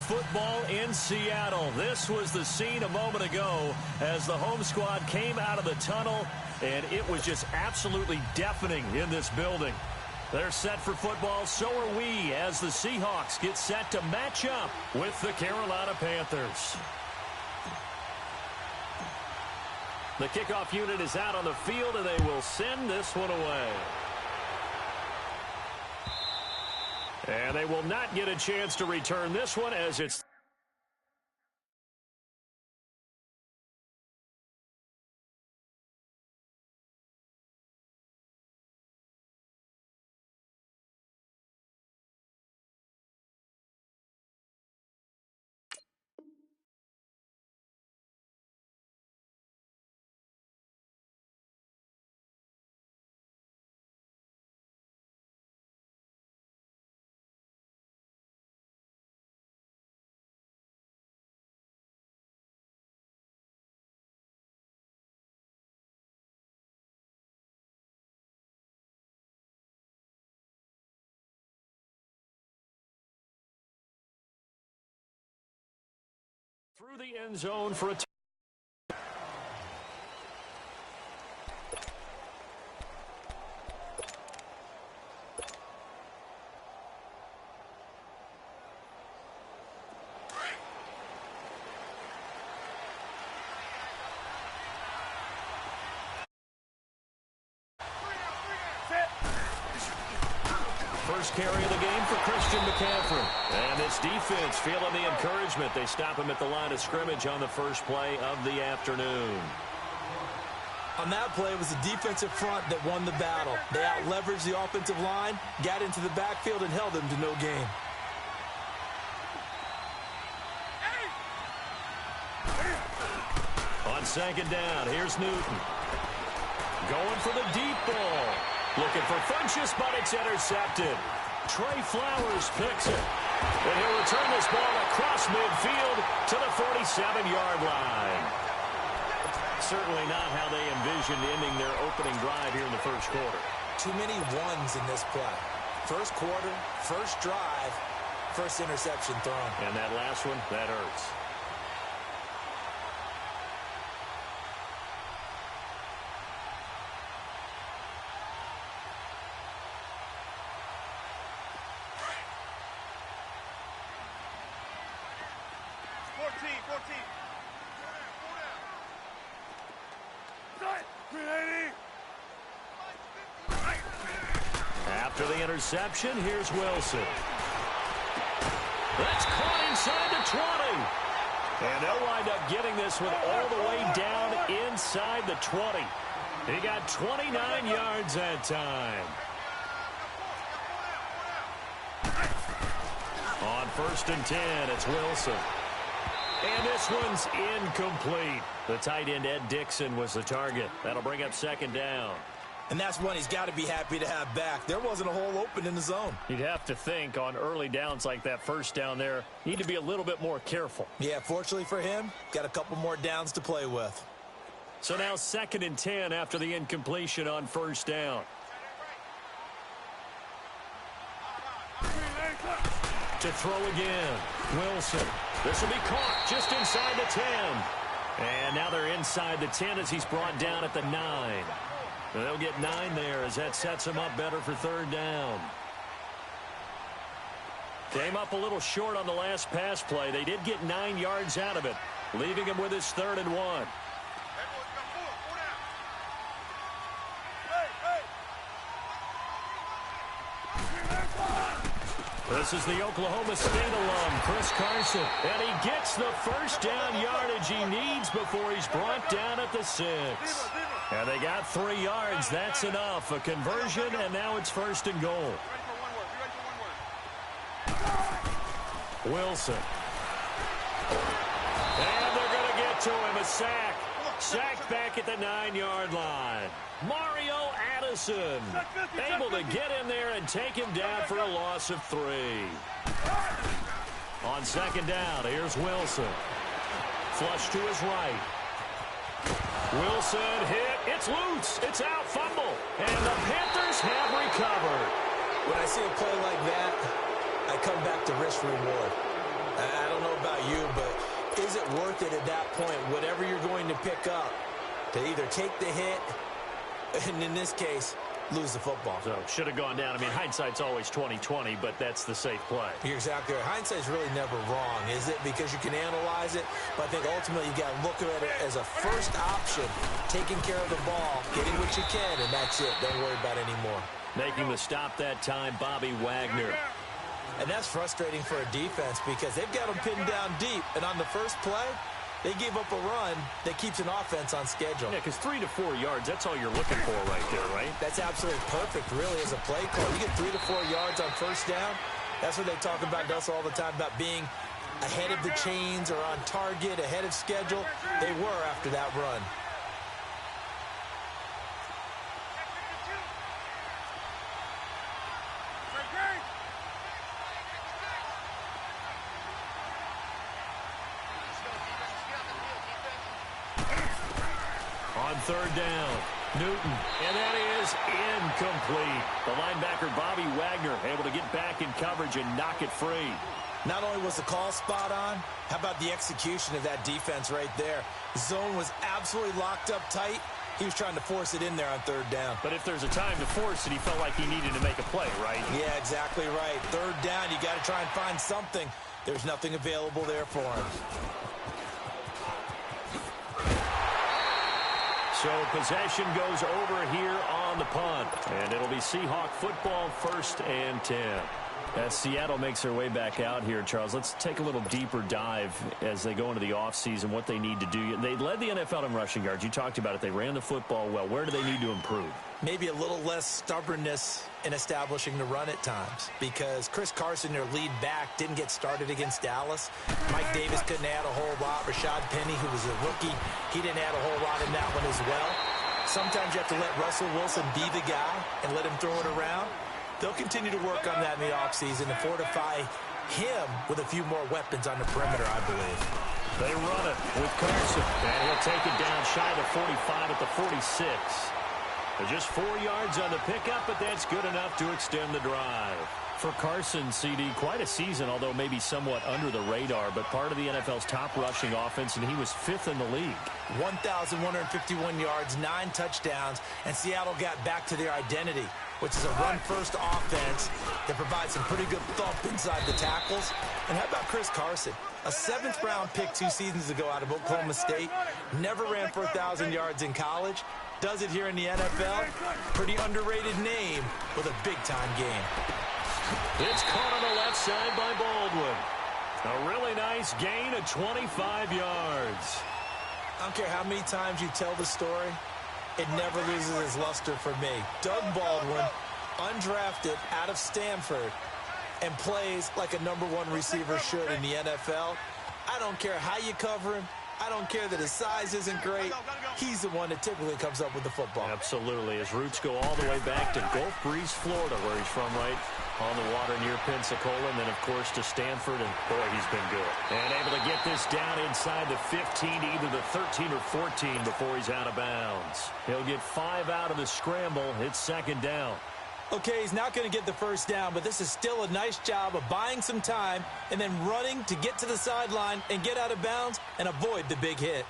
football in Seattle. This was the scene a moment ago as the home squad came out of the tunnel, and it was just absolutely deafening in this building. They're set for football, so are we, as the Seahawks get set to match up with the Carolina Panthers. The kickoff unit is out on the field, and they will send this one away. And they will not get a chance to return this one as it's through the end zone for a first carry of the game for Christian McCaffrey. And this defense feeling the encouragement. They stop him at the line of scrimmage on the first play of the afternoon. On that play, it was the defensive front that won the battle. They out-leveraged the offensive line, got into the backfield, and held them to no gain. On second down, here's Newton. Going for the deep ball. Looking for Funchess, but it's intercepted. Trey Flowers picks it. And he'll return this ball across midfield to the 47-yard line. Certainly not how they envisioned ending their opening drive here in the first quarter. Too many ones in this play. First quarter, first drive, first interception thrown. And that last one, that hurts. After the interception, here's Wilson. That's caught inside the 20. And they'll wind up getting this one all the way down inside the 20. He got 29 yards that time. On first and 10, it's Wilson. And this one's incomplete. The tight end, Ed Dixon, was the target. That'll bring up second down. And that's one he's got to be happy to have back. There wasn't a hole open in the zone. You'd have to think on early downs like that first down there, need to be a little bit more careful. Yeah, fortunately for him, got a couple more downs to play with. So now second and 10 after the incompletion on first down. To throw again, Wilson. This will be caught just inside the 10. And now they're inside the 10 as he's brought down at the 9. And they'll get 9 there as that sets him up better for third down. Came up a little short on the last pass play. They did get 9 yards out of it, leaving him with his 3rd and 1. This is the Oklahoma State alum, Chris Carson. And he gets the first down yardage he needs before he's brought down at the 6. And they got 3 yards. That's enough. A conversion, and now it's first and goal. Wilson. And they're going to get to him. A sack. Sacked back at the 9-yard line. Mario Addison able to get in there and take him down for a loss of 3. On second down, here's Wilson. Flush to his right. Wilson hit. It's loose. It's out. Fumble. And the Panthers have recovered. When I see a play like that, I come back to risk reward. I don't is it worth it at that point, whatever you're going to pick up, to either take the hit, and in this case, lose the football? So, should have gone down. I mean, hindsight's always 20/20, but that's the safe play. You're exactly right. Hindsight's really never wrong, is it? Because you can analyze it, but I think ultimately you got to look at it as a first option, taking care of the ball, getting what you can, and that's it. Don't worry about it anymore. Making the stop that time, Bobby Wagner. And that's frustrating for a defense because they've got them pinned down deep, and on the first play, they gave up a run that keeps an offense on schedule. Yeah, because 3 to 4 yards, that's all you're looking for right there, right? That's absolutely perfect, really, as a play call. You get 3 to 4 yards on first down. That's what they talk about, Gus, all the time, about being ahead of the chains or on target, ahead of schedule. They were after that run. On third down, Newton, and that is incomplete. The linebacker, Bobby Wagner, able to get back in coverage and knock it free. Not only was the call spot on, how about the execution of that defense right there? The zone was absolutely locked up tight. He was trying to force it in there on third down. But if there's a time to force it, he felt like he needed to make a play, right? Yeah, exactly right. Third down, you got to try and find something. There's nothing available there for him. So possession goes over here on the punt. And it'll be Seahawk football, 1st and 10. As Seattle makes their way back out here, Charles, let's take a little deeper dive as they go into the offseason, what they need to do. They led the NFL in rushing yards. You talked about it. They ran the football well. Where do they need to improve? Maybe a little less stubbornness in establishing the run at times, because Chris Carson, their lead back, didn't get started against Dallas. Mike Davis couldn't add a whole lot. Rashad Penny, who was a rookie, he didn't add a whole lot in that one as well. Sometimes you have to let Russell Wilson be the guy and let him throw it around. They'll continue to work on that in the offseason and fortify him with a few more weapons on the perimeter, I believe. They run it with Carson, and he'll take it down shy of the 45 at the 46. Just 4 yards on the pickup, but that's good enough to extend the drive. For Carson, CD, quite a season, although maybe somewhat under the radar, but part of the NFL's top rushing offense, and he was 5th in the league. 1,151 yards, 9 touchdowns, and Seattle got back to their identity, which is a run-first offense that provides some pretty good thump inside the tackles. And how about Chris Carson? A 7th-round pick 2 seasons ago out of Oklahoma State. Never ran for 1,000 yards in college. Does it here in the NFL. Pretty underrated name with a big-time game. It's caught on the left side by Baldwin. A really nice gain of 25 yards. I don't care how many times you tell the story, it never loses its luster for me. Doug Baldwin, undrafted out of Stanford, and plays like a #1 receiver should in the NFL. I don't care how you cover him. I don't care that his size isn't great. He's the one that typically comes up with the football. Absolutely. His roots go all the way back to Gulf Breeze, Florida, where he's from, right on the water near Pensacola, and then, of course, to Stanford, and, boy, he's been good. And able to get this down inside the 15, either the 13 or 14 before he's out of bounds. He'll get 5 out of the scramble. It's 2nd down. Okay, he's not going to get the first down, but this is still a nice job of buying some time and then running to get to the sideline and get out of bounds and avoid the big hit.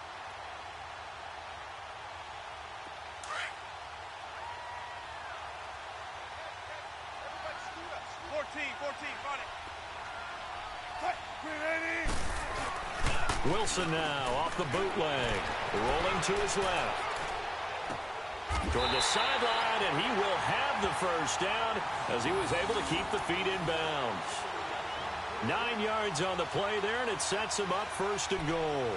Wilson now off the bootleg, rolling to his left. Toward the sideline, and he will have the first down as he was able to keep the feet in bounds. 9 yards on the play there, and it sets him up 1st and goal.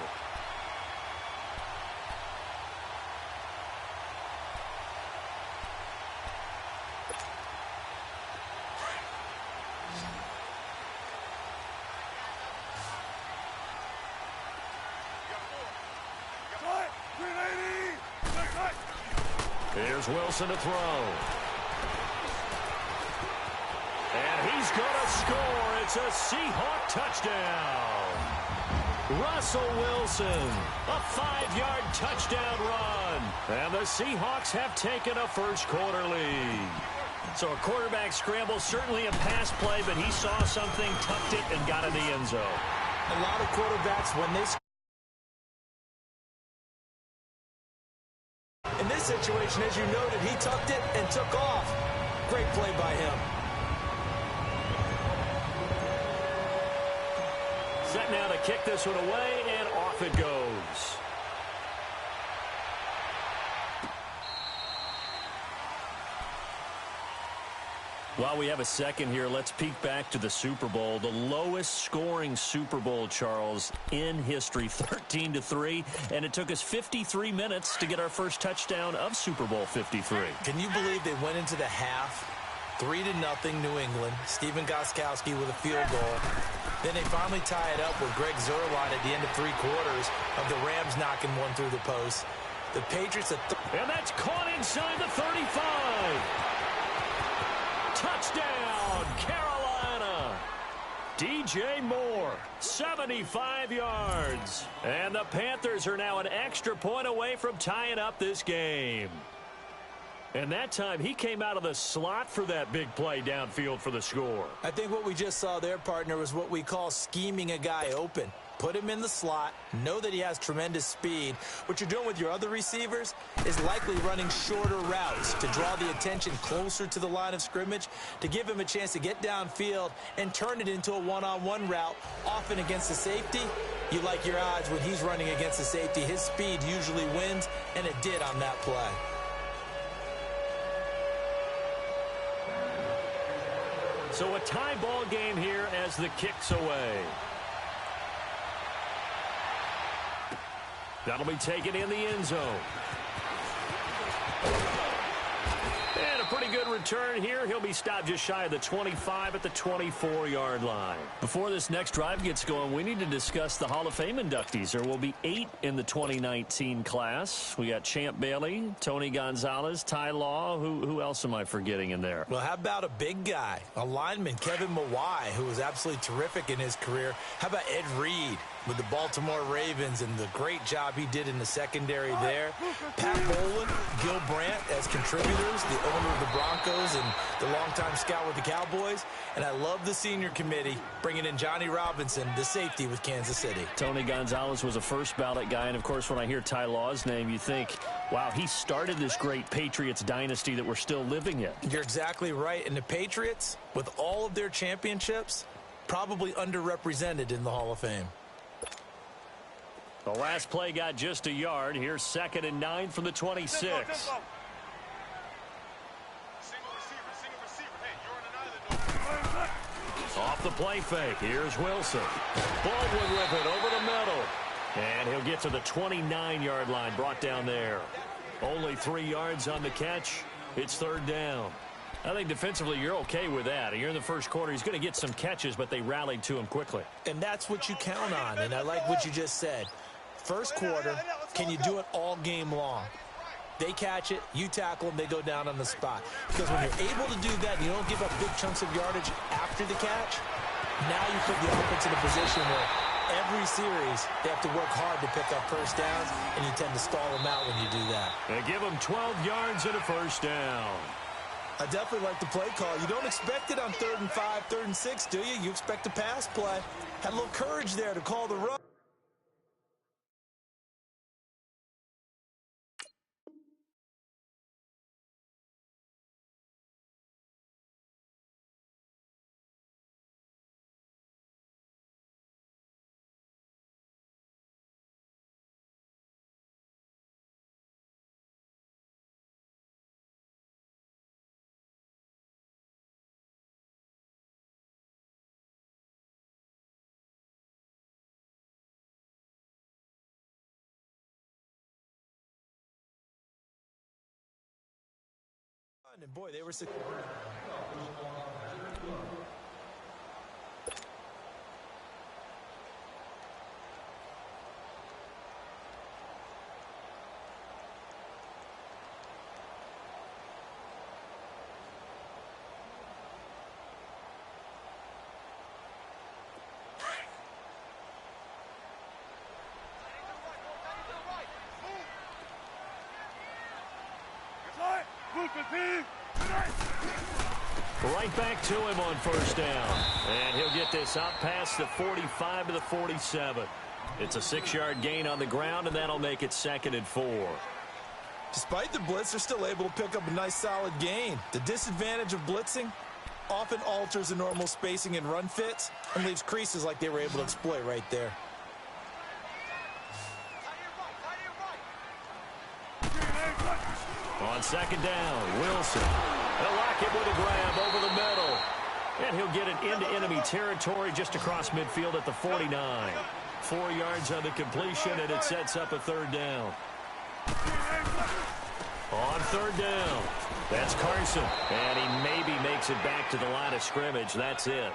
Here's Wilson to throw. And he's going to score. It's a Seahawk touchdown. Russell Wilson, a 5-yard touchdown run. And the Seahawks have taken a first-quarter lead. So a quarterback scramble, certainly a pass play, but he saw something, tucked it, and got in the end zone. A lot of quarterbacks, when they this situation, as you noted, he tucked it and took off. Great play by him. Set now to kick this one away, and off it goes. While we have a second here, let's peek back to the Super Bowl. The lowest scoring Super Bowl, Charles, in history, 13-3. And it took us 53 minutes to get our first touchdown of Super Bowl 53. Can you believe they went into the half, 3-0 New England, Stephen Gostkowski with a field goal. Then they finally tie it up with Greg Zuerlein at the end of 3 quarters of the Rams knocking one through the post. The Patriots and that's caught inside the 35. Touchdown, Carolina. DJ Moore, 75 yards. And the Panthers are now an extra point away from tying up this game. And that time, he came out of the slot for that big play downfield for the score. I think what we just saw there, partner, was what we call scheming a guy open. Put him in the slot, know that he has tremendous speed. What you're doing with your other receivers is likely running shorter routes to draw the attention closer to the line of scrimmage, to give him a chance to get downfield and turn it into a one-on-one route, often against the safety. You like your odds when he's running against the safety. His speed usually wins, and it did on that play. So a tie ball game here as the kick's away. That'll be taken in the end zone. And a pretty good return here. He'll be stopped just shy of the 25 at the 24-yard line. Before this next drive gets going, we need to discuss the Hall of Fame inductees. There will be 8 in the 2019 class. We got Champ Bailey, Tony Gonzalez, Ty Law. Who else am I forgetting in there? Well, how about a big guy, a lineman, Kevin Mawai, who was absolutely terrific in his career. How about Ed Reed with the Baltimore Ravens and the great job he did in the secondary there. Pat Bowlen, Gil Brandt as contributors, the owner of the Broncos and the longtime scout with the Cowboys. And I love the senior committee bringing in Johnny Robinson, the safety with Kansas City. Tony Gonzalez was a first ballot guy. And, of course, when I hear Ty Law's name, you think, wow, he started this great Patriots dynasty that we're still living in. You're exactly right. And the Patriots, with all of their championships, probably underrepresented in the Hall of Fame. The last play got just a yard. Here's 2nd and 9 from the 26. Off the play fake. Here's Wilson. Baldwin with it over the middle. And he'll get to the 29-yard line, brought down there. Only 3 yards on the catch. It's 3rd down. I think defensively you're okay with that. You're in the first quarter. He's going to get some catches, but they rallied to him quickly. And that's what you count on, and I like what you just said. First quarter, can you do it all game long? They catch it, you tackle them, they go down on the spot. Because when you're able to do that and you don't give up big chunks of yardage after the catch, now you put the offense in a position where every series they have to work hard to pick up first downs, and you tend to stall them out when you do that. They give them 12 yards and a first down. I definitely like the play call. You don't expect it on 3rd and 5, 3rd and 6, do you? You expect a pass play. Had a little courage there to call the run. And boy, they were Right back to him on first down. And he'll get this out past the 45 to the 47. It's a 6-yard gain on the ground, and that'll make it 2nd and 4. Despite the blitz, they're still able to pick up a nice solid gain. The disadvantage of blitzing often alters the normal spacing and run fits and leaves creases like they were able to exploit right there. On second down, Wilson. They'll lock him with a grab over the middle. And he'll get it into enemy territory just across midfield at the 49. 4 yards on the completion, and it sets up a third down. On third down, that's Carson. And he maybe makes it back to the line of scrimmage. That's it.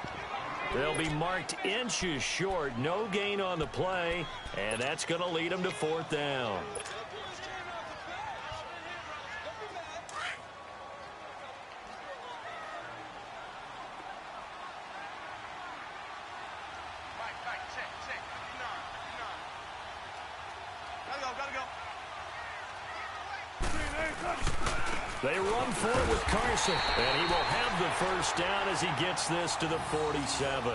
They'll be marked inches short. No gain on the play, and that's going to lead them to fourth down. They run for it with Carson, and he will have the first down as he gets this to the 47.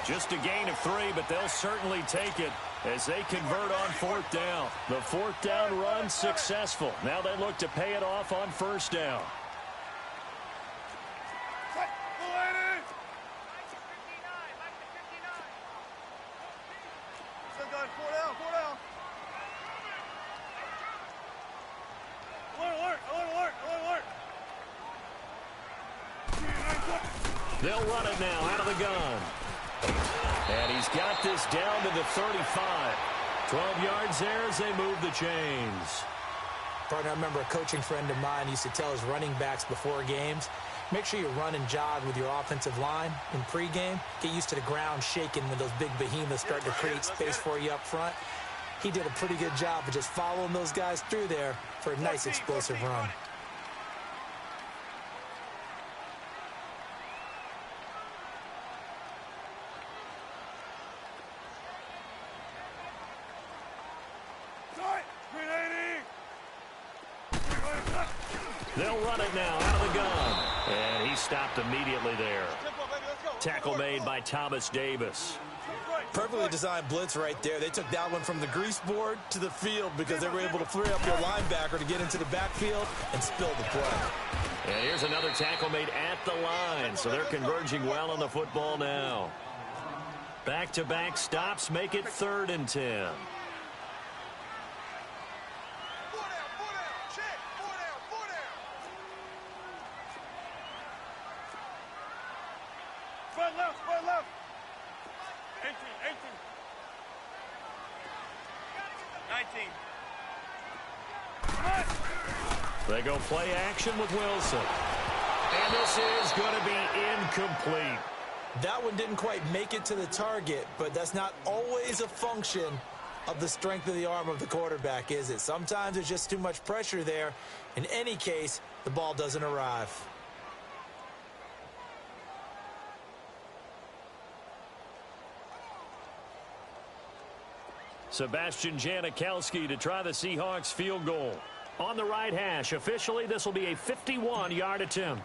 Just a gain of 3, but they'll certainly take it as they convert on fourth down. The fourth down run successful. Now they look to pay it off on first down. They'll run it now out of the gun. And he's got this down to the 35. 12 yards there as they move the chains. Partner, I remember a coaching friend of mine used to tell his running backs before games, make sure you run and jog with your offensive line in pregame. Get used to the ground shaking when those big behemoths start to create space for you up front. He did a pretty good job of just following those guys through there for a nice explosive run. They'll run it now out of the gun. And he stopped immediately there. Tackle made by Thomas Davis. Perfectly designed blitz right there. They took that one from the grease board to the field because they were able to free up their linebacker to get into the backfield and spill the play. And here's another tackle made at the line. So they're converging well on the football now. Back-to-back stops make it 3rd and 10. Spread left. 18. 19. They go play action with Wilson. And this is going to be incomplete. That one didn't quite make it to the target, but that's not always a function of the strength of the arm of the quarterback, is it? Sometimes there's just too much pressure there. In any case, the ball doesn't arrive. Sebastian Janikowski to try the Seahawks field goal. On the right hash, officially this will be a 51-yard attempt.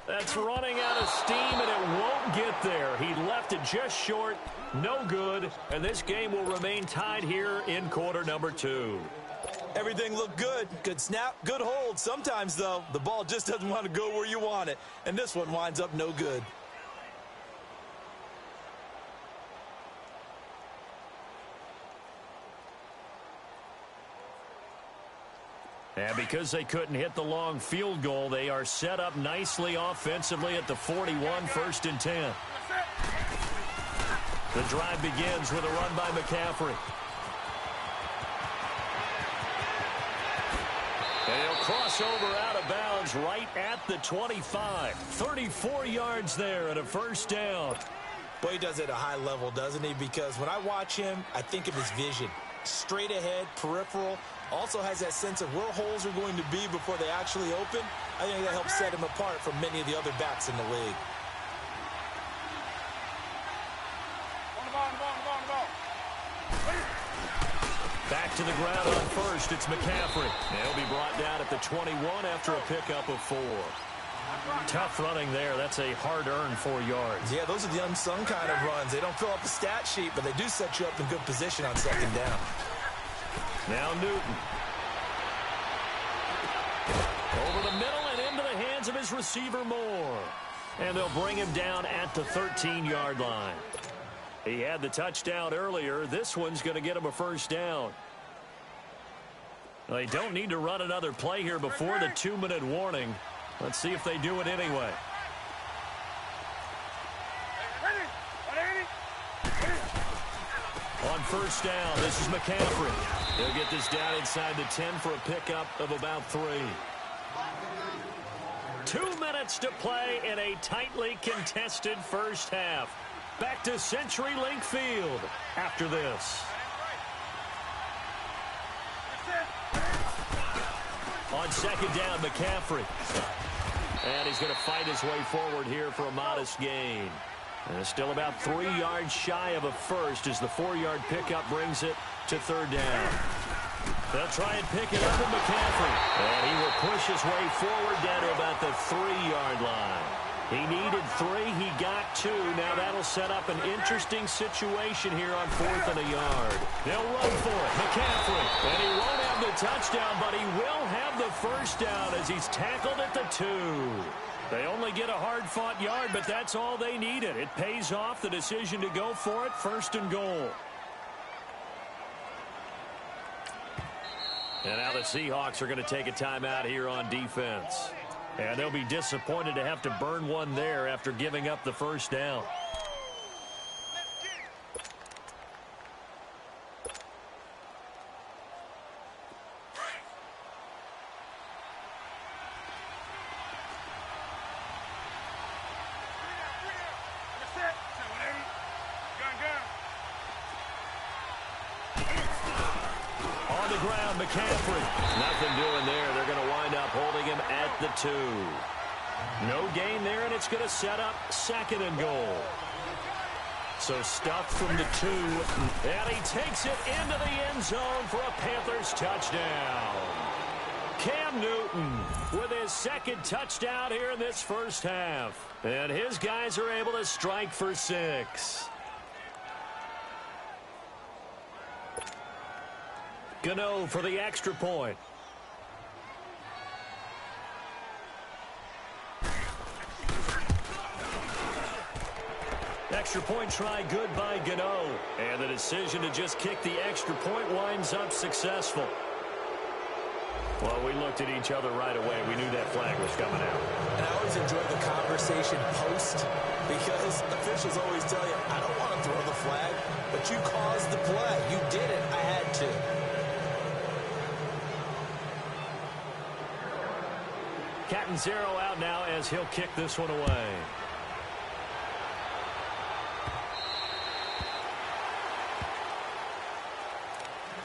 That's running out of steam, and it won't get there. He left it just short, no good, and this game will remain tied here in quarter number 2. Everything looked good. Good snap, good hold. Sometimes, though, the ball just doesn't want to go where you want it, and this one winds up no good. And because they couldn't hit the long field goal, they are set up nicely offensively at the 41, 1st and 10. The drive begins with a run by McCaffrey. And he'll cross over out of bounds right at the 25. 34 yards there and a first down. Well, he does it at a high level, doesn't he? Because when I watch him, I think of his vision. Straight ahead, peripheral. Also has that sense of where holes are going to be before they actually open. I think that helps set him apart from many of the other backs in the league. Back to the ground on first. It's McCaffrey. He'll be brought down at the 21 after a pickup of 4. Tough running there. That's a hard-earned 4 yards. Yeah, those are the unsung kind of runs. They don't fill up the stat sheet, but they do set you up in good position on second down. Now Newton. Over the middle and into the hands of his receiver Moore. And they'll bring him down at the 13-yard line. He had the touchdown earlier. This one's going to get him a first down. They don't need to run another play here before the 2-minute warning. Let's see if they do it anyway. On first down, this is McCaffrey. He'll get this down inside the 10 for a pickup of about 3. 2 minutes to play in a tightly contested first half. Back to CenturyLink Field after this. On second down, McCaffrey. And he's going to fight his way forward here for a modest gain. And still about 3 yards shy of a first as the 4-yard pickup brings it to third down. They'll try and pick it up with McCaffrey. And he will push his way forward down to about the 3-yard line. He needed 3. He got 2. Now that'll set up an interesting situation here on 4th and a yard. They'll run for it. McCaffrey. And he won't have the touchdown, but he will have the first down as he's tackled at the 2. They only get a hard-fought yard, but that's all they needed. It pays off the decision to go for it, 1st and goal. And now the Seahawks are going to take a timeout here on defense. And they'll be disappointed to have to burn one there after giving up the first down. On the ground, McCaffrey. Nothing doing there. They're going to wind up holding him at the 2. No gain there, and it's going to set up 2nd and goal. So stuffed from the 2, and he takes it into the end zone for a Panthers touchdown. Cam Newton with his 2nd touchdown here in this first half. And his guys are able to strike for 6. Gano for the extra point. Extra point try good by Gano. And the decision to just kick the extra point winds up successful. Well, we looked at each other right away. We knew that flag was coming out. And I always enjoy the conversation post because officials always tell you, I don't want to throw the flag, but you caused the play. You did it. I had to. Cat and 0 out now as he'll kick this one away.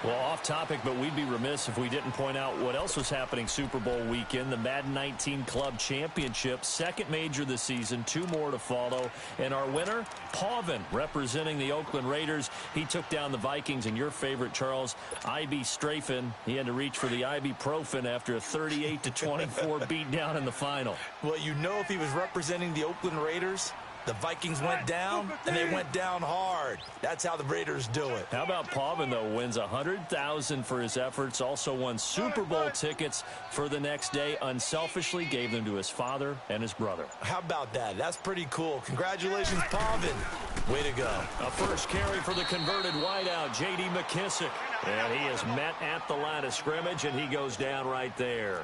Well, off topic, but we'd be remiss if we didn't point out what else was happening Super Bowl weekend. The Madden 19 Club Championship, 2nd major this season, 2 more to follow. And our winner, Pavin, representing the Oakland Raiders. He took down the Vikings, and your favorite, Charles, IB Strafen. He had to reach for the ibuprofen after a 38-24 beatdown in the final. Well, you know if he was representing the Oakland Raiders, the Vikings went down, and they went down hard. That's how the Raiders do it. How about Pavin, though, wins $100,000 for his efforts, also won Super Bowl tickets for the next day, unselfishly gave them to his father and his brother. How about that? That's pretty cool. Congratulations, Pavin. Way to go. A first carry for the converted wideout, J.D. McKissick. And he is met at the line of scrimmage, and he goes down right there.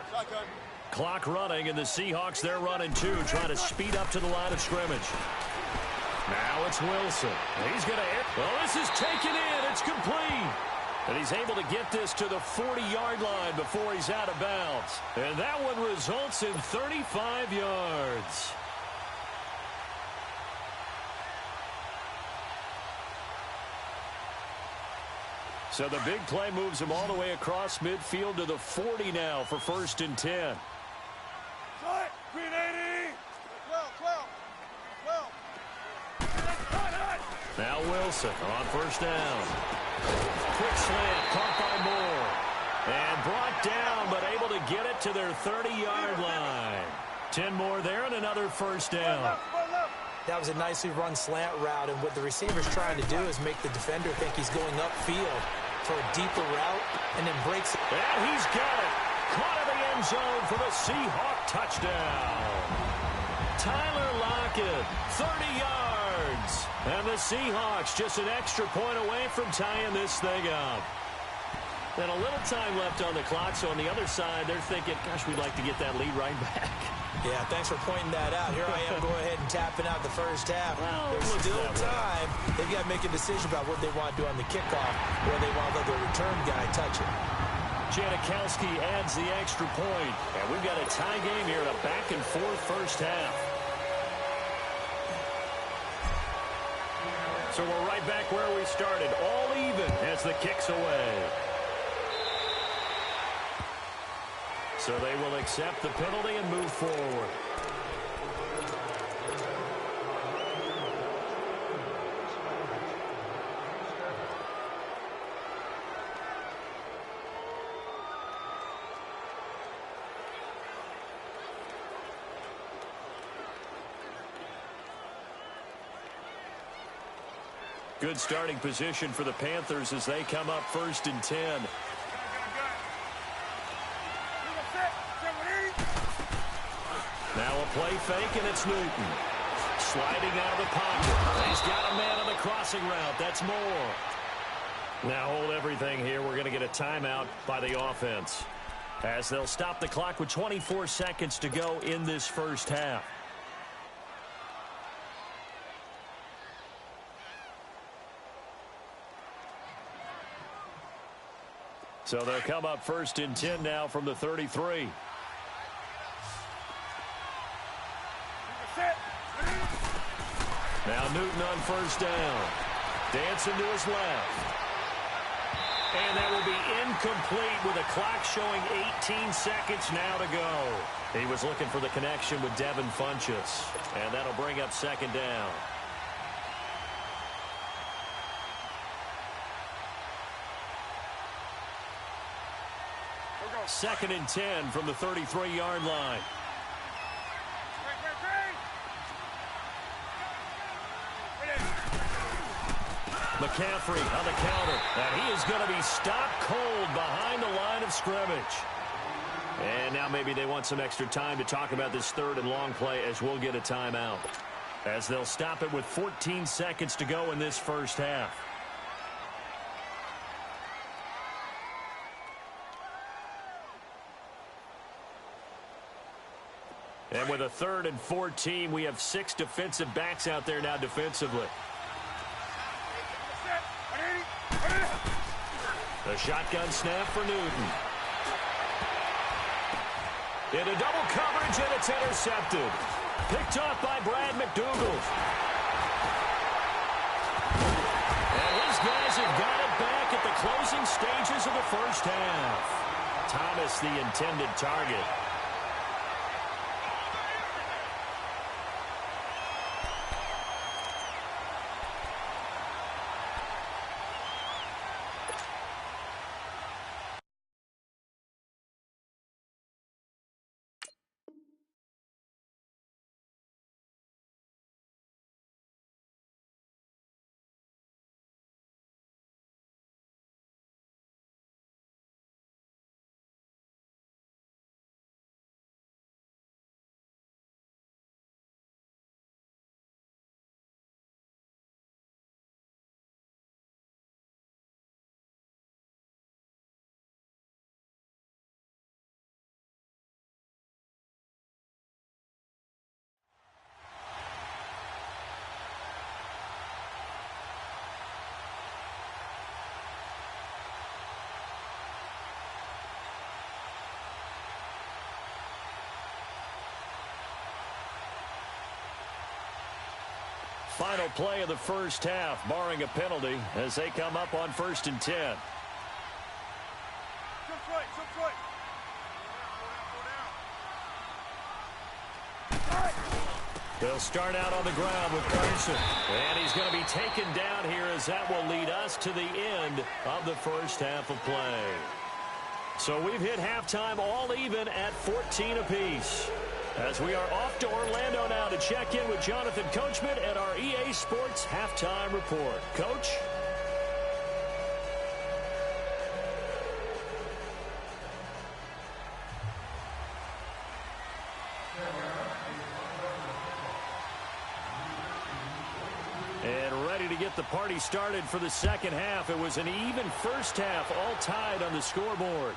Clock running, and the Seahawks, they're running too, trying to speed up to the line of scrimmage. Now it's Wilson. He's going to hit. Well, this is taken in. It's complete. And he's able to get this to the 40-yard line before he's out of bounds. And that one results in 35 yards. So the big play moves him all the way across midfield to the 40 now for 1st and 10. Green 80. 12. Now Wilson on first down. Quick slant, caught by Moore. And brought down, but able to get it to their 30-yard line. 10 more there and another first down. That was a nicely run slant route, and what the receiver's trying to do is make the defender think he's going upfield for a deeper route, and then breaks it. And he's got it. Caught in the end zone for the Seahawk touchdown. Tyler Lockett, 30 yards. And the Seahawks just an extra point away from tying this thing up. And a little time left on the clock, so on the other side, they're thinking, gosh, we'd like to get that lead right back. Yeah, thanks for pointing that out. Here I am going ahead and tapping out the first half. Well, there's still time. They've got to make a decision about what they want to do on the kickoff, or they want to let the return guy touch it. Janikowski adds the extra point. And we've got a tie game here in a back-and-forth first half. So we're right back where we started, all even as the kick's away. So they will accept the penalty and move forward. Good starting position for the Panthers as they come up 1st and 10. Now a play fake, and it's Newton. Sliding out of the pocket. He's got a man on the crossing route. That's Moore. Now hold everything here. We're going to get a timeout by the offense, as they'll stop the clock with 24 seconds to go in this first half. So they'll come up 1st and 10 now from the 33. Now Newton on 1st down. Dancing to his left. And that will be incomplete with a clock showing 18 seconds now to go. He was looking for the connection with Devin Funchess. And that'll bring up 2nd down. Second and 10 from the 33-yard line. McCaffrey on the counter. And he is going to be stopped cold behind the line of scrimmage. And now maybe they want some extra time to talk about this 3rd and long play, as we'll get a timeout, as they'll stop it with 14 seconds to go in this first half. And with a 3rd and 14, we have 6 defensive backs out there now defensively. The shotgun snap for Newton. Into double coverage, and it's intercepted. Picked off by Brad McDougald. And his guys have got it back at the closing stages of the first half. Thomas, the intended target. Final play of the first half, barring a penalty, as they come up on 1st and 10. They'll start out on the ground with Carson. And he's going to be taken down here, as that will lead us to the end of the first half of play. So we've hit halftime all even at 14 apiece. As we are off to Orlando now to check in with Jonathan Coachman at our EA Sports Halftime Report. Coach? And ready to get the party started for the second half. It was an even first half, all tied on the scoreboard.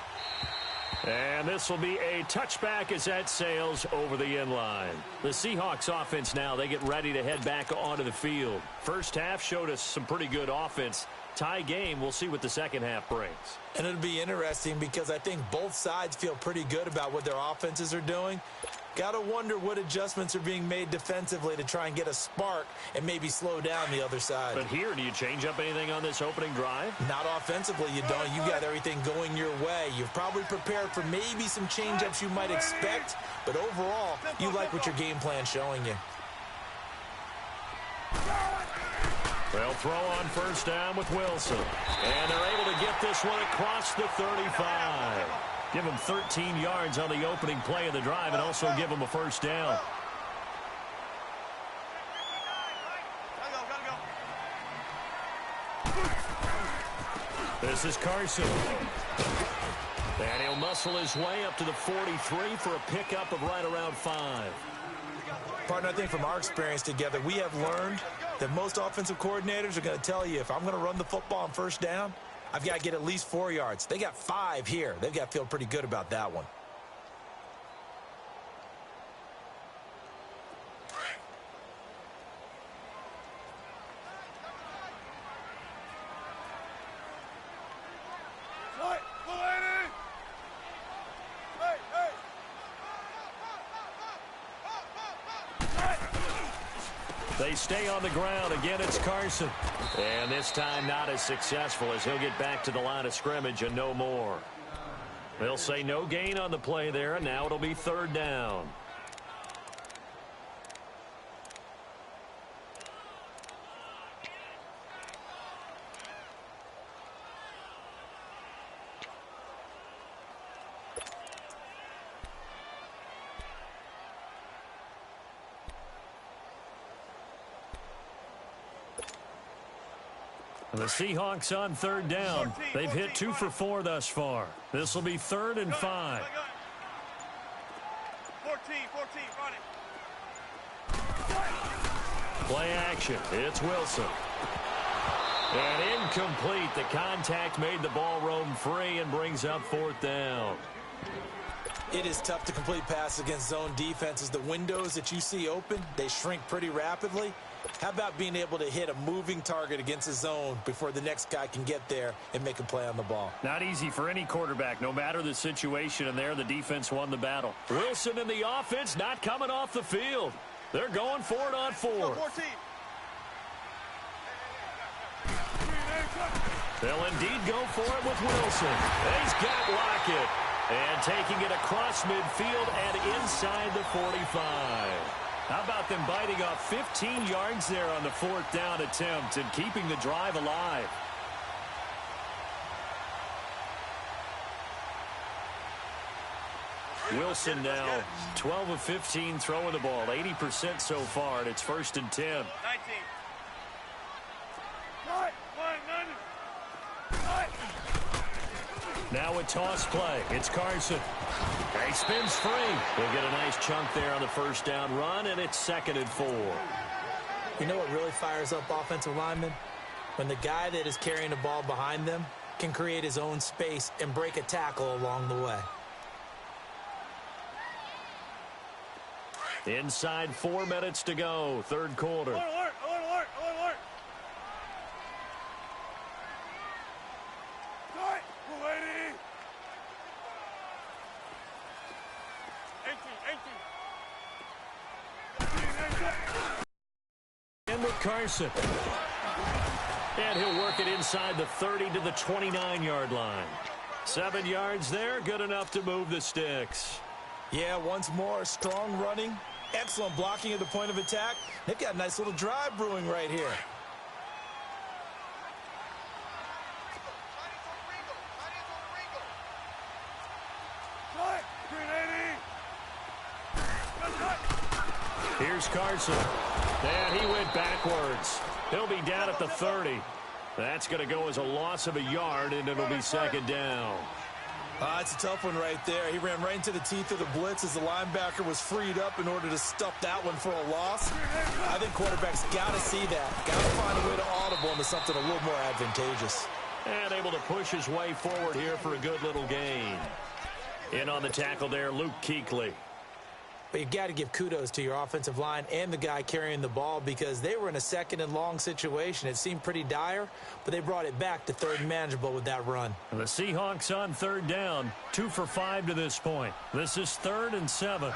And this will be a touchback as that sails over the end line. The Seahawks offense now, they get ready to head back onto the field. First half showed us some pretty good offense. Tie game, we'll see what the second half brings. And it'll be interesting because I think both sides feel pretty good about what their offenses are doing. Got to wonder what adjustments are being made defensively to try and get a spark and maybe slow down the other side. But here, do you change up anything on this opening drive? Not offensively, you don't. You got everything going your way. You've probably prepared for maybe some change-ups you might expect, but overall, you like what your game plan's showing you. They'll throw on first down with Wilson. And they're able to get this one across the 35. Give him 13 yards on the opening play of the drive and also give him a first down. This is Carson. And he'll muscle his way up to the 43 for a pickup of right around 5. Partner, I think from our experience together, we have learned that most offensive coordinators are going to tell you, if I'm going to run the football on first down, I've got to get at least 4 yards. They got 5 here. They've got to feel pretty good about that one. They stay on the ground. Again, it's Carson. And this time not as successful as he'll get back to the line of scrimmage and no more. They'll say no gain on the play there, and now it'll be third down. The Seahawks on third down. They've hit 2 for 4 thus far. This will be 3rd and 5. 14, running. Play action. It's Wilson. And incomplete. The contact made the ball roam free and brings up 4th down. It is tough to complete passes against zone defenses. The windows that you see open, they shrink pretty rapidly. How about being able to hit a moving target against a zone before the next guy can get there and make a play on the ball? Not easy for any quarterback, no matter the situation, and there the defense won the battle. Wilson and the offense not coming off the field. They're going for it on 4th. They'll indeed go for it with Wilson. He's got Lockett. And taking it across midfield and inside the 45. How about them biting off 15 yards there on the 4th down attempt and keeping the drive alive? Wilson now 12 of 15 throwing the ball, 80% so far, and it's 1st and 10. 19. Now a toss play. It's Carson. He spins free. He'll get a nice chunk there on the first down run, and it's 2nd and 4. You know what really fires up offensive linemen? When the guy that is carrying the ball behind them can create his own space and break a tackle along the way. Inside 4 minutes to go, 3rd quarter. Alert, alert, alert, alert. Start, we're waiting. 18. In with Carson. And he'll work it inside the 30 to the 29-yard line. 7 yards there, good enough to move the sticks. Yeah, once more, strong running, excellent blocking at the point of attack. They've got a nice little drive brewing right here. Here's Carson. And he went backwards. He'll be down at the 30. That's going to go as a loss of a yard, and it'll be second down. It's a tough one right there. He ran right into the teeth of the blitz as the linebacker was freed up in order to stuff that one for a loss. I think quarterbacks got to see that. Got to find a way to audible into something a little more advantageous. And able to push his way forward here for a good little gain. In on the tackle there, Luke Kuechly. But you've got to give kudos to your offensive line and the guy carrying the ball because they were in a second and long situation. It seemed pretty dire, but they brought it back to third and manageable with that run. The Seahawks on third down, 2 for 5 to this point. This is 3rd and 7.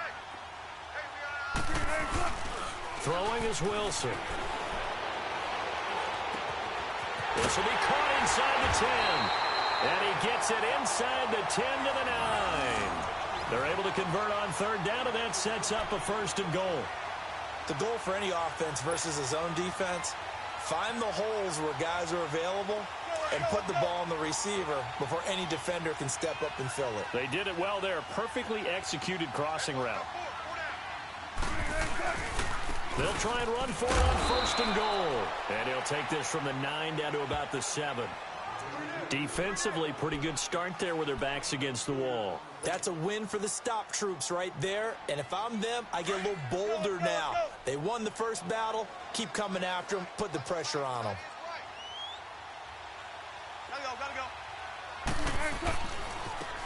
Throwing is Wilson. This will be caught inside the 10. And he gets it inside the 10 to the 9. They're able to convert on third down, and that sets up a 1st and goal. The goal for any offense versus a zone defense, find the holes where guys are available and put the ball on the receiver before any defender can step up and fill it. They did it well there. Perfectly executed crossing route. They'll try and run for it on 1st and goal. And he'll take this from the 9 down to about the 7. Defensively, pretty good start there with their backs against the wall. That's a win for the stop troops right there. And if I'm them, I get a little bolder now. They won the first battle. Keep coming after them. Put the pressure on them. Gotta go.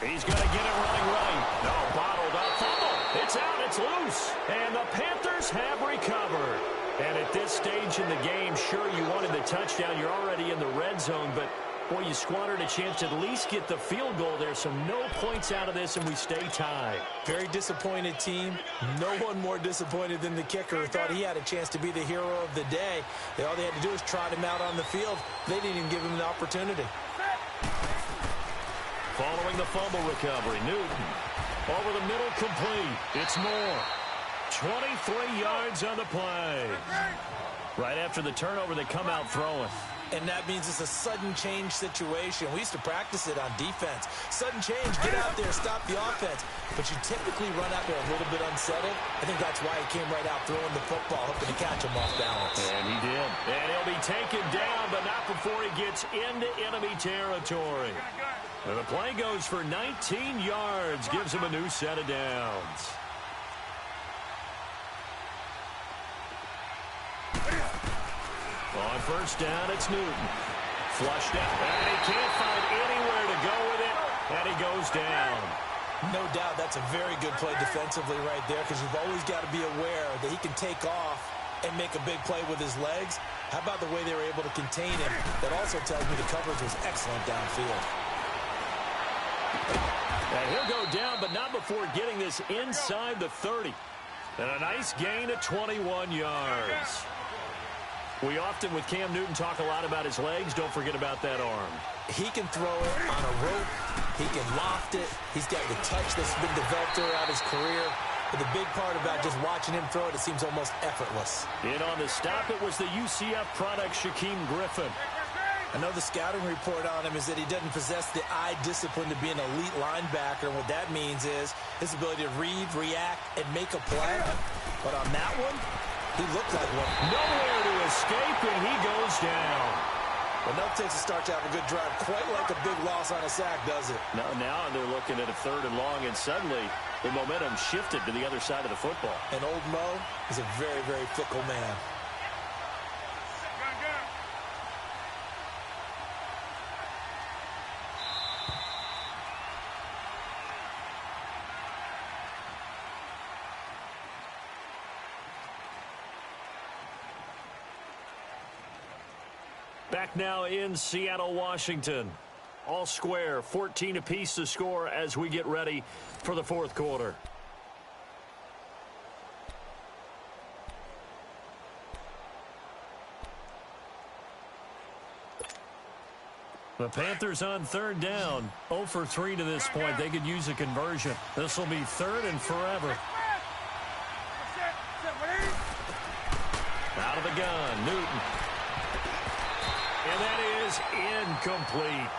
He's going to get it running right. No, bottled up. Fumble. It's out. It's loose. And the Panthers have recovered. And at this stage in the game, sure, you wanted the touchdown. You're already in the red zone, but boy, you squandered a chance to at least get the field goal there, so no points out of this, and we stay tied. Very disappointed team. No one more disappointed than the kicker who thought he had a chance to be the hero of the day. All they had to do was trot him out on the field. They didn't even give him the opportunity. Following the fumble recovery, Newton. Over the middle, complete. It's Moore. 23 yards on the play. Right after the turnover, they come out throwing. And that means it's a sudden change situation. We used to practice it on defense. Sudden change, get out there, stop the offense. But you typically run out there a little bit unsettled. I think that's why he came right out throwing the football, hoping to catch him off balance. And he did. And he'll be taken down, but not before he gets into enemy territory. And the play goes for 19 yards, gives him a new set of downs. On 1st down, it's Newton. Flushed out, and he can't find anywhere to go with it, and he goes down. No doubt that's a very good play defensively right there because you've always got to be aware that he can take off and make a big play with his legs. How about the way they were able to contain him? That also tells me the coverage was excellent downfield. And he'll go down, but not before getting this inside the 30. And a nice gain of 21 yards. We often, with Cam Newton, talk a lot about his legs. Don't forget about that arm. He can throw it on a rope. He can loft it. He's got the touch that's been developed throughout his career. But the big part about just watching him throw it, it seems almost effortless. In on the stop, it was the UCF product, Shaquem Griffin. I know the scouting report on him is that he doesn't possess the eye discipline to be an elite linebacker. And what that means is his ability to read, react, and make a play. But on that one, he looked like one. Nowhere to escape, and he goes down. Well, no takes a start to have a good drive. Quite like a big loss on a sack, does it? Now they're looking at a 3rd and long, and suddenly the momentum shifted to the other side of the football. And old Mo is a very, very fickle man. Back now in Seattle, Washington. All square, 14 apiece to score as we get ready for the 4th quarter. The Panthers on 3rd down. 0 for 3 to this point. They could use a conversion. This will be 3rd and forever. Out of the gun, Newton. And that is incomplete.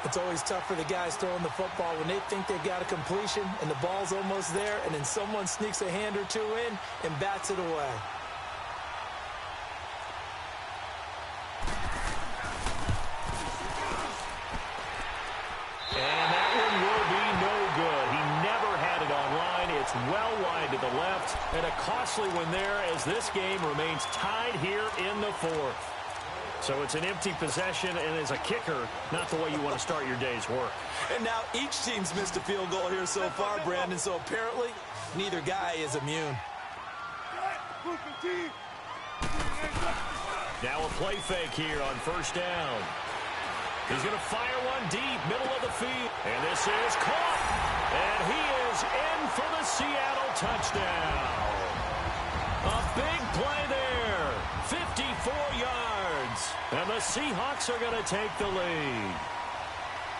It's always tough for the guys throwing the football when they think they've got a completion and the ball's almost there, and then someone sneaks a hand or two in and bats it away. And that one will be no good. He never had it on line. It's well wide to the left, and a costly one there as this game remains tied here in the fourth. So it's an empty possession, and as a kicker, not the way you want to start your day's work. And now each team's missed a field goal here so far, Brandon, so apparently neither guy is immune. Now a play fake here on first down. He's going to fire one deep, middle of the field. And this is caught. And he is in for the Seattle touchdown. A big play there. 54 yards. And the Seahawks are going to take the lead.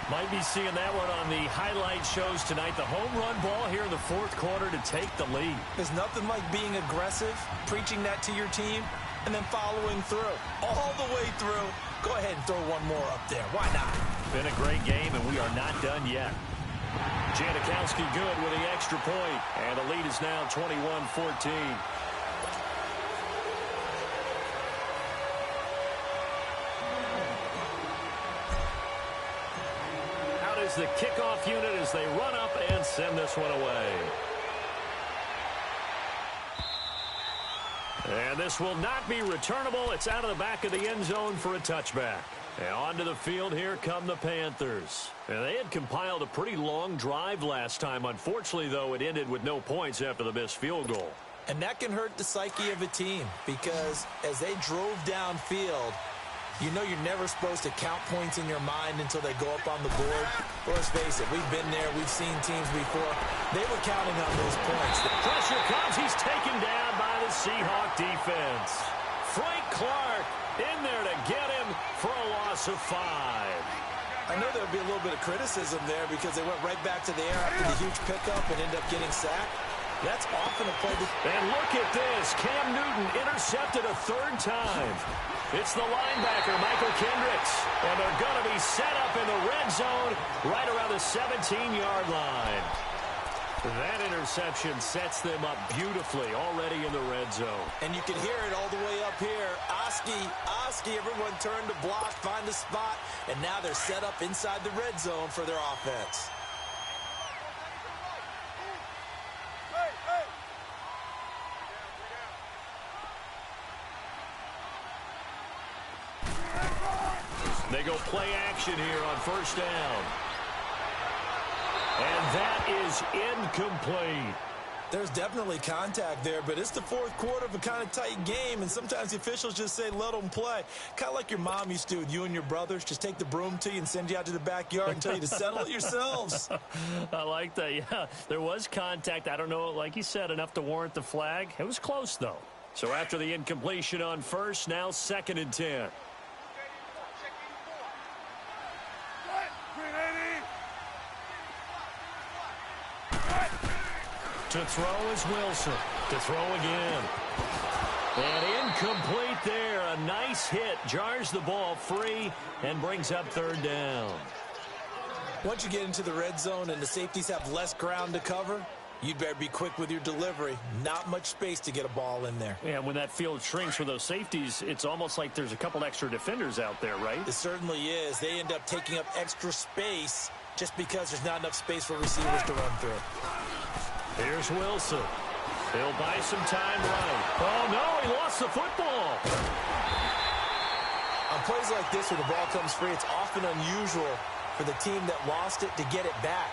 Might be seeing that one on the highlight shows tonight. The home run ball here in the fourth quarter to take the lead. There's nothing like being aggressive, preaching that to your team, and then following through. All the way through. Go ahead and throw one more up there. Why not? Been a great game, and we are not done yet. Janikowski good with the extra point, and the lead is now 21-14. Out is the kickoff unit as they run up and send this one away. And this will not be returnable. It's out of the back of the end zone for a touchback. And onto the field, here come the Panthers. And they had compiled a pretty long drive last time. Unfortunately, though, it ended with no points after the missed field goal. And that can hurt the psyche of a team because as they drove downfield, you know you're never supposed to count points in your mind until they go up on the board. Well, let's face it, we've been there. We've seen teams before. They were counting on those points. The pressure comes. He's taken down by the Seahawk defense. Frank Clark in there to get him for a loss of 5. I know there'll be a little bit of criticism there because they went right back to the air after the huge pickup and ended up getting sacked. That's often a play. And look at this. Cam Newton intercepted a third time. It's the linebacker, Michael Kendricks. And they're going to be set up in the red zone right around the 17-yard line. That interception sets them up beautifully already in the red zone. And you can hear it all the way up here. Oski, everyone turned to block, find a spot, and now they're set up inside the red zone for their offense. They go play action here on first down. And that is incomplete. There's definitely contact there, but it's the fourth quarter of a kind of tight game, and sometimes the officials just say, let them play. Kind of like your mom used to with you and your brothers. Just take the broom to you and send you out to the backyard and tell you to settle it yourselves. I like that, yeah. There was contact. I don't know, like you said, enough to warrant the flag. It was close, though. So after the incompletion on first, now 2nd and 10. To throw is Wilson. To throw again. And incomplete there. A nice hit. Jars the ball free and brings up 3rd down. Once you get into the red zone and the safeties have less ground to cover, you'd better be quick with your delivery. Not much space to get a ball in there. Yeah, when that field shrinks for those safeties, it's almost like there's a couple extra defenders out there, right? It certainly is. They end up taking up extra space just because there's not enough space for receivers to run through. Here's Wilson. He'll buy some time right. Oh, no, he lost the football. On plays like this where the ball comes free, it's often unusual for the team that lost it to get it back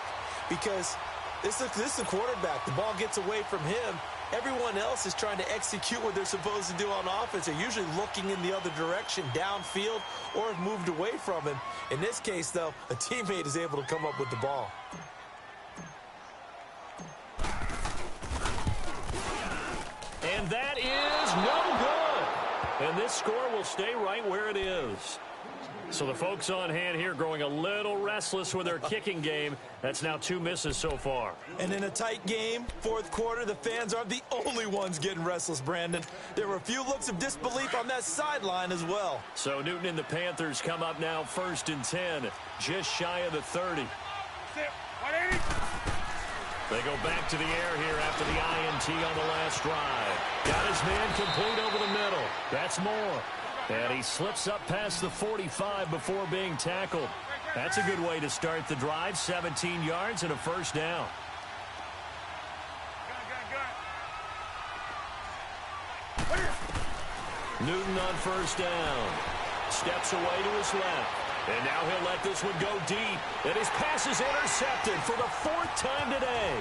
because this is the quarterback. The ball gets away from him. Everyone else is trying to execute what they're supposed to do on offense. They're usually looking in the other direction, downfield, or have moved away from him. In this case, though, a teammate is able to come up with the ball. And that is no good. And this score will stay right where it is. So the folks on hand here growing a little restless with their kicking game. That's now 2 misses so far. And in a tight game, fourth quarter, the fans aren't the only ones getting restless, Brandon. There were a few looks of disbelief on that sideline as well. So Newton and the Panthers come up now 1st and 10, just shy of the 30. 180. They go back to the air here after the INT on the last drive. Got his man complete over the middle. That's more. And he slips up past the 45 before being tackled. That's a good way to start the drive. 17 yards and a first down. Newton on first down. Steps away to his left. And now he'll let this one go deep. And his pass is intercepted for the 4th time today.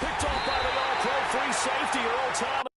Picked off by the all-pro free safety, Earl Thomas.